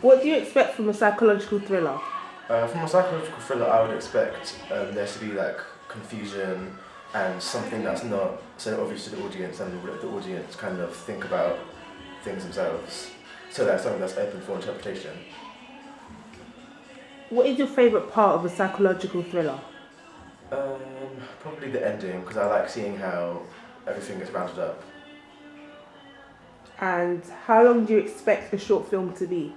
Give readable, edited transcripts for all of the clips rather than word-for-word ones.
What do you expect from a psychological thriller? From a psychological thriller, I would expect there to be like confusion and something that's not so obvious to the audience, and let the audience kind of think about things themselves. So that's something that's open for interpretation. What is your favourite part of a psychological thriller? Probably the ending, because I like seeing how everything gets rounded up. And how long do you expect a short film to be?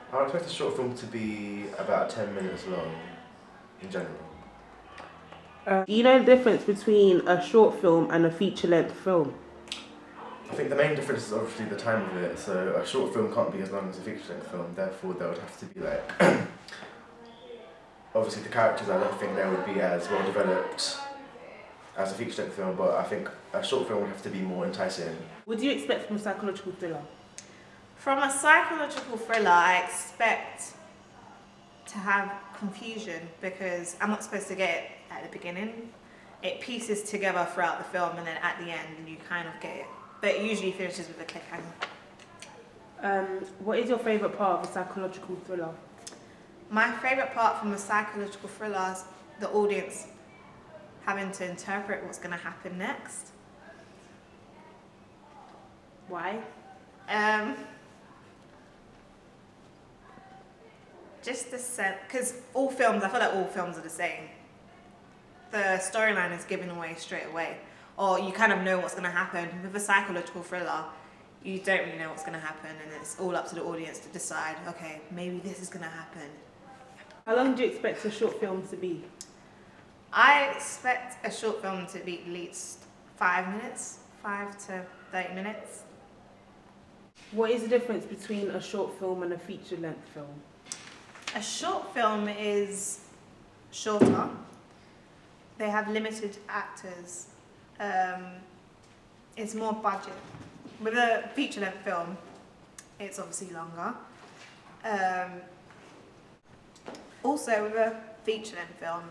I would expect a short film to be about 10 minutes long in general. Do you know the difference between a short film and a feature-length film? I think the main difference is obviously the time of it. So a short film can't be as long as a feature-length film. Therefore, there would have to be like obviously the characters. I don't think they would be as well developed as a feature-length film, but I think a short film would have to be more enticing. What do you expect from a psychological thriller? From a psychological thriller, I expect to have confusion because I'm not supposed to get it at the beginning. It pieces together throughout the film, and then at the end you kind of get it. But it usually finishes with a cliffhanger. What is your favourite part of a psychological thriller? My favourite part from a psychological thriller is the audience having to interpret what's going to happen next. Why? Just the sense, because I feel like all films are the same. The storyline is given away straight away, or you kind of know what's going to happen. With a psychological thriller, you don't really know what's going to happen, and it's all up to the audience to decide, okay, maybe this is going to happen. How long do you expect a short film to be? I expect a short film to be at least 5 minutes, 5 to 30 minutes. What is the difference between a short film and a feature-length film? A short film is shorter. They have limited actors. It's more budget. With a feature-length film, it's obviously longer. Also, with a feature-length film,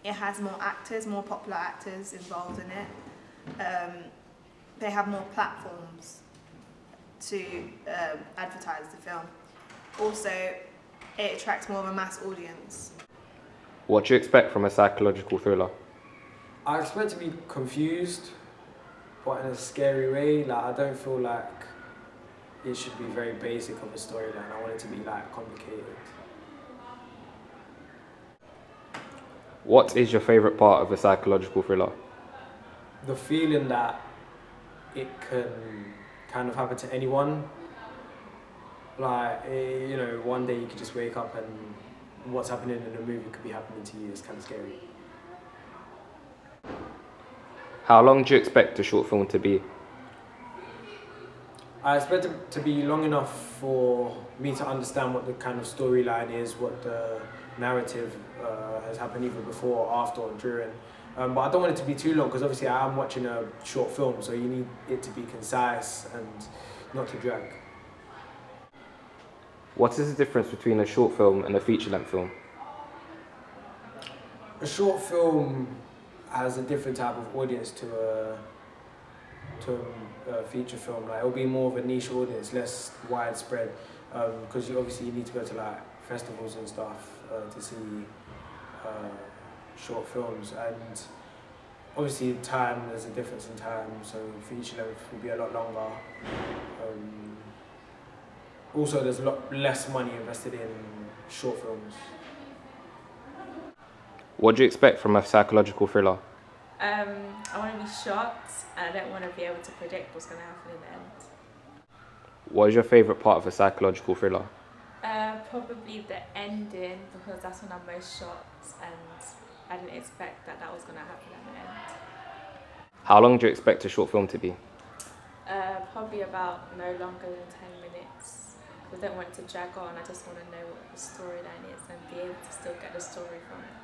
it has more actors, more popular actors involved in it. They have more platforms to advertise the film. Also, it attracts more of a mass audience. What do you expect from a psychological thriller? I expect to be confused, but in a scary way. Like, I don't feel like it should be very basic of a storyline. I want it to be like complicated. What is your favourite part of a psychological thriller? The feeling that it can kind of happen to anyone. Like, one day you could just wake up and what's happening in the movie could be happening to you. It's kind of scary. How long do you expect a short film to be? I expect it to be long enough for me to understand what the kind of storyline is, what the narrative has happened either before, after, or during. But I don't want it to be too long because obviously I am watching a short film, so you need it to be concise and not to drag. What is the difference between a short film and a feature-length film? A short film has a different type of audience to a feature film. Like, it'll be more of a niche audience, less widespread, because you need to go to like festivals and stuff to see short films, and obviously there's a difference in time, so feature length will be a lot longer. Also, there's a lot less money invested in short films. What do you expect from a psychological thriller? I want to be shocked, and I don't want to be able to predict what's going to happen in the end. What is your favourite part of a psychological thriller? Probably the ending, because that's when I'm most shocked, and I didn't expect that was going to happen at the end. How long do you expect a short film to be? Probably about no longer than 10 minutes. I don't want it to drag on, I just want to know what the storyline is and be able to still get the story from it.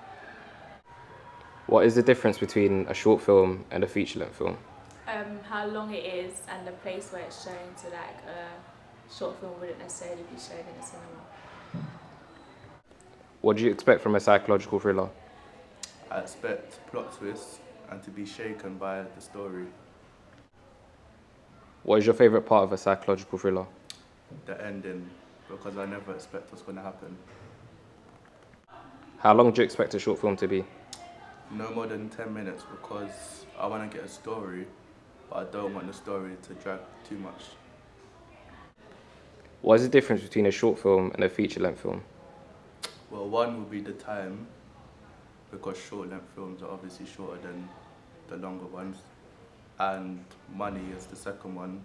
What is the difference between a short film and a feature-length film? How long it is and the place where it's shown, so like a short film wouldn't necessarily be shown in a cinema. What do you expect from a psychological thriller? I expect plot twists and to be shaken by the story. What is your favourite part of a psychological thriller? The ending, because I never expect what's going to happen. How long do you expect a short film to be? No more than 10 minutes because I want to get a story, but I don't want the story to drag too much. What is the difference between a short film and a feature-length film? Well, one will be the time, because short-length films are obviously shorter than the longer ones. And money is the second one,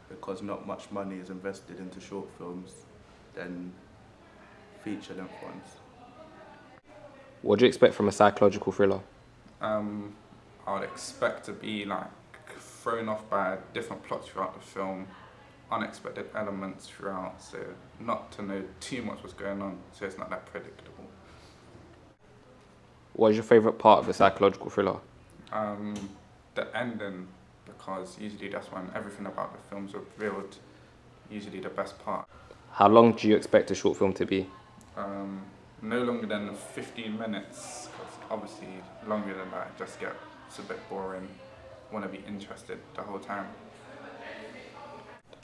because not much money is invested into short films than feature-length ones. What do you expect from a psychological thriller? I would expect to be like thrown off by different plots throughout the film, unexpected elements throughout, so not to know too much what's going on, so it's not that predictable. What is your favourite part of a psychological thriller? The ending, because usually that's when everything about the film's revealed, usually the best part. How long do you expect a short film to be? No longer than 15 minutes, because obviously longer than that it just gets a bit boring, want to be interested the whole time.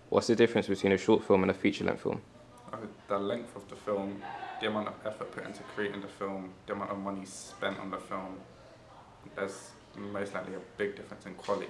What's the difference between a short film and a feature-length film? The length of the film, the amount of effort put into creating the film, the amount of money spent on the film, there's most likely a big difference in quality.